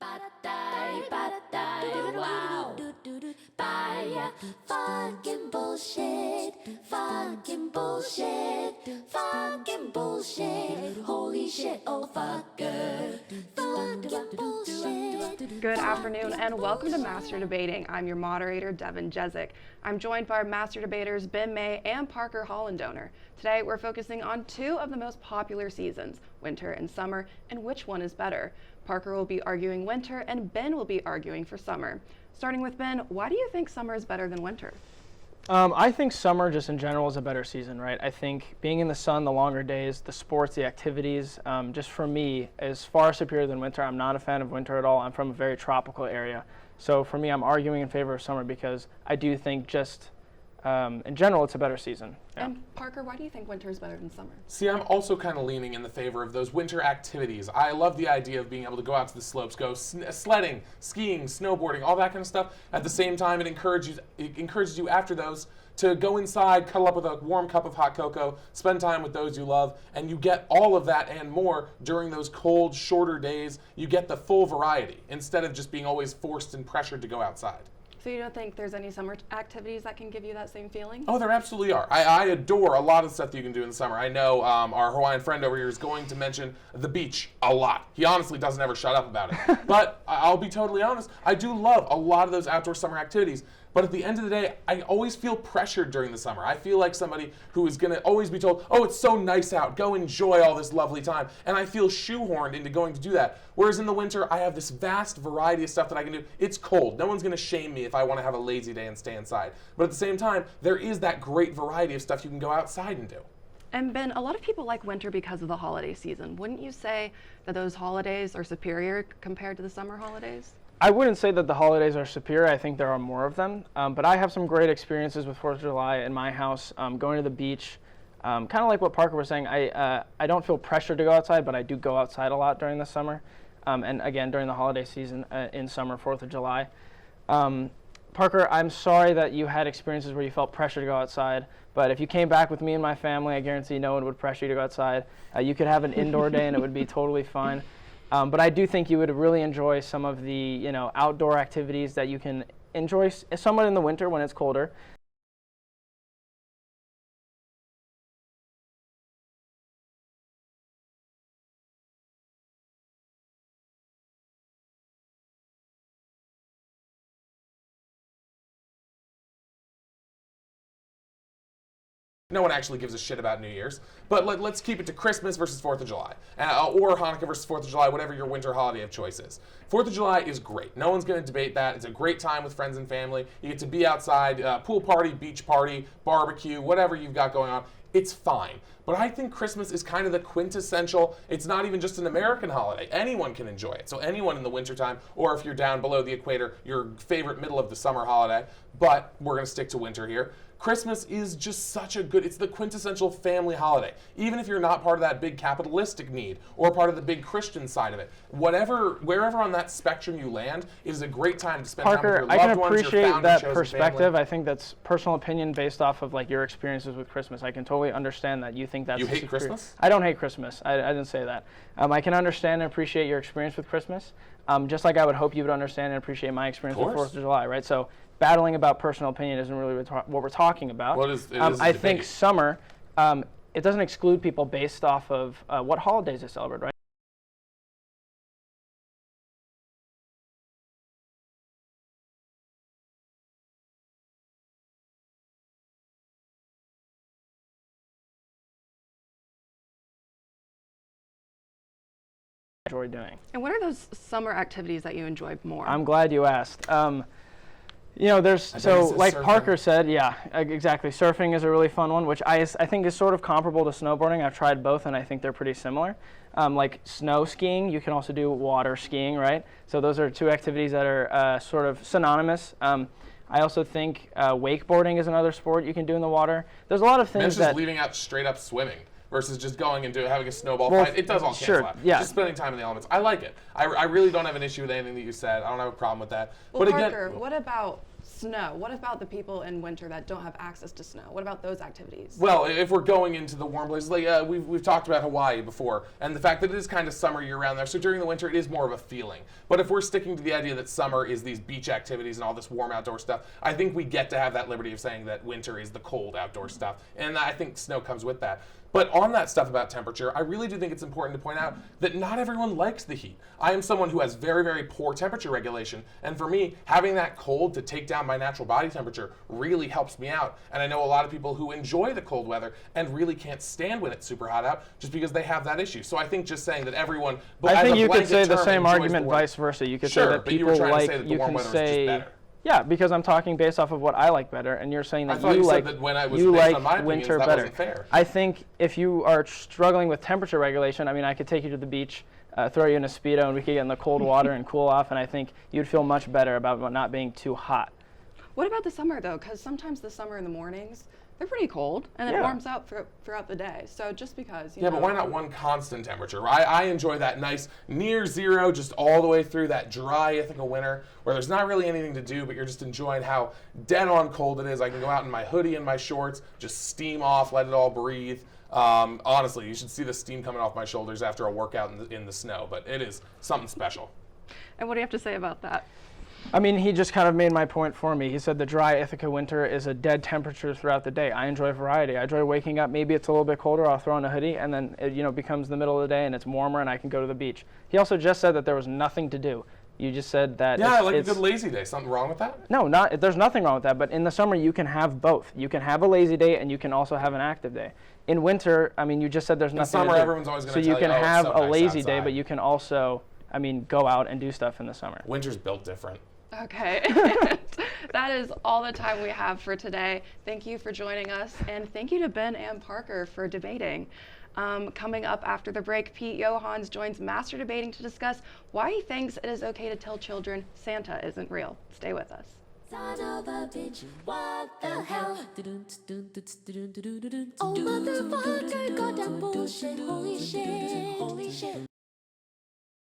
Wow. Fucking bullshit. Fucking bullshit. Fucking bullshit. Holy shit, oh fucker. Fucking bullshit. Good afternoon and welcome to Master Debating. I'm your moderator, Devon Debate. I'm joined by our Master Debaters, Ben May and Parker Hollandoner. Today we're focusing on two of the most popular seasons, winter and summer, and which one is better. Parker will be arguing winter and Ben will be arguing for summer. Starting with Ben, why do you think summer is better than winter? I think summer just in general is a better season, right? I think being in the sun, the longer days, the sports, the activities, just for me is far superior than winter. I'm not a fan of winter at all. I'm from a very tropical area. So for me, I'm arguing in favor of summer because I do think just in general, it's a better season. Yeah. And Parker, why do you think winter is better than summer? See, I'm also kind of leaning in the favor of those winter activities. I love the idea of being able to go out to the slopes, go sledding, skiing, snowboarding, all that kind of stuff. At the same time, it encourages you after those to go inside, cuddle up with a warm cup of hot cocoa, spend time with those you love, and you get all of that and more during those cold, shorter days. You get the full variety instead of just being always forced and pressured to go outside. So you don't think there's any summer activities that can give you that same feeling? Oh, there absolutely are. I adore a lot of stuff that you can do in the summer. I know our Hawaiian friend over here is going to mention the beach a lot. He honestly doesn't ever shut up about it. But I'll be totally honest, I do love a lot of those outdoor summer activities. But at the end of the day, I always feel pressured during the summer. I feel like somebody who is going to always be told, oh, it's so nice out, go enjoy all this lovely time. And I feel shoehorned into going to do that. Whereas in the winter, I have this vast variety of stuff that I can do. It's cold. No one's going to shame me if I want to have a lazy day and stay inside. But at the same time, there is that great variety of stuff you can go outside and do. And Ben, a lot of people like winter because of the holiday season. Wouldn't you say that those holidays are superior compared to the summer holidays? I wouldn't say that the holidays are superior. I think there are more of them. But I have some great experiences with 4th of July in my house, going to the beach. Kind of like what Parker was saying, I don't feel pressured to go outside, but I do go outside a lot during the summer. And again, during the holiday season in summer, 4th of July. Parker, I'm sorry that you had experiences where you felt pressure to go outside. But if you came back with me and my family, I guarantee no one would pressure you to go outside. You could have an indoor day and it would be totally fine. But I do think you would really enjoy some of the, outdoor activities that you can enjoy somewhat in the winter when it's colder. No one actually gives a shit about New Year's, but let's keep it to Christmas versus 4th of July, or Hanukkah versus 4th of July, whatever your winter holiday of choice is. 4th of July is great. No one's going to debate that. It's a great time with friends and family. You get to be outside, pool party, beach party, barbecue, whatever you've got going on. It's fine. But I think Christmas is kind of the quintessential, it's not even just an American holiday. Anyone can enjoy it. So anyone in the wintertime, or if you're down below the equator, your favorite middle of the summer holiday. But we're going to stick to winter here. Christmas is just such a good, it's the quintessential family holiday. Even if you're not part of that big capitalistic need or part of the big Christian side of it, wherever on that spectrum you land, it is a great time to spend time with your Parker, loved I can ones, your appreciate found and that chosen perspective. family. I think that's personal opinion based off of your experiences with Christmas. I can totally understand that you think that's You hate Christmas? I don't hate Christmas. I didn't say that. I can understand and appreciate your experience with Christmas, just like I would hope you would understand and appreciate my experience with 4th of July, right? So battling about personal opinion isn't really what we're talking about. Well, it is I think summer, it doesn't exclude people based off of what holidays they celebrate, right? Enjoy doing. And what are those summer activities that you enjoy more? I'm glad you asked. There's so like surfing. Parker said, yeah, exactly. Surfing is a really fun one, which I think is sort of comparable to snowboarding. I've tried both, and I think they're pretty similar. Like snow skiing, you can also do water skiing, right? So those are two activities that are sort of synonymous. I also think wakeboarding is another sport you can do in the water. There's a lot of things Men's that just leaving out straight up swimming versus just going and having a snowball fight. It does all cancel out. Yeah. Just spending time in the elements. I like it. I really don't have an issue with anything that you said. I don't have a problem with that. Well, But Parker, again, what about snow. What about the people in winter that don't have access to snow? What about those activities? Well, if we're going into the warm places, like we've talked about Hawaii before, and the fact that it is kind of summer year-round there, so during the winter it is more of a feeling. But if we're sticking to the idea that summer is these beach activities and all this warm outdoor stuff, I think we get to have that liberty of saying that winter is the cold outdoor stuff, and I think snow comes with that. But on that stuff about temperature, I really do think it's important to point out that not everyone likes the heat. I am someone who has very, very poor temperature regulation, and for me, having that cold to take down my natural body temperature really helps me out. And I know a lot of people who enjoy the cold weather and really can't stand when it's super hot out just because they have that issue. So I think just saying that everyone, I think you could say the term, same enjoys argument the warm- vice versa. You could Sure, say that but you people were trying to like, say that the you warm can weather is just say, better. yeah, because I'm talking based off of what I like better, and you're saying I that thought you you like said that when I was you based like on my opinions, winter that better. wasn't fair. I think if you are struggling with temperature regulation, I mean, I could take you to the beach, throw you in a Speedo, and we could get in the cold water and cool off, and I think you'd feel much better about not being too hot. What about the summer though? Because sometimes the summer in the mornings, they're pretty cold, and then it Yeah. warms up throughout the day. So just because, you Yeah, know. but why not one constant temperature? I enjoy that nice near zero, just all the way through that dry Ithaca winter, where there's not really anything to do, but you're just enjoying how dead on cold it is. I can go out in my hoodie and my shorts, just steam off, let it all breathe. Honestly, you should see the steam coming off my shoulders after a workout in the snow, but it is something special. And what do you have to say about that? I mean, he just kind of made my point for me. He said the dry Ithaca winter is a dead temperature throughout the day. I enjoy variety. I enjoy waking up. Maybe it's a little bit colder. I'll throw on a hoodie, and then it, becomes the middle of the day, and it's warmer, and I can go to the beach. He also just said that there was nothing to do. You just said that. Yeah, I like a good lazy day. Something wrong with that? No, there's nothing wrong with that. But in the summer, you can have both. You can have a lazy day, and you can also have an active day. In winter, I mean, you just said there's nothing summer, to do. everyone's always gonna so tell you you, can "Oh, it's have so a nice lazy day, outside." but you can also, I mean, go out and do stuff in the summer. Winter's built different. Okay. That is all the time we have for today. Thank you for joining us, and thank you to Ben and Parker for debating. Coming up after the break, Pete Johans joins Master Debating to discuss why he thinks it is okay to tell children Santa isn't real. Stay with us. Son of a bitch, what the hell? Oh motherfucker, goddamn bullshit, holy shit, holy shit.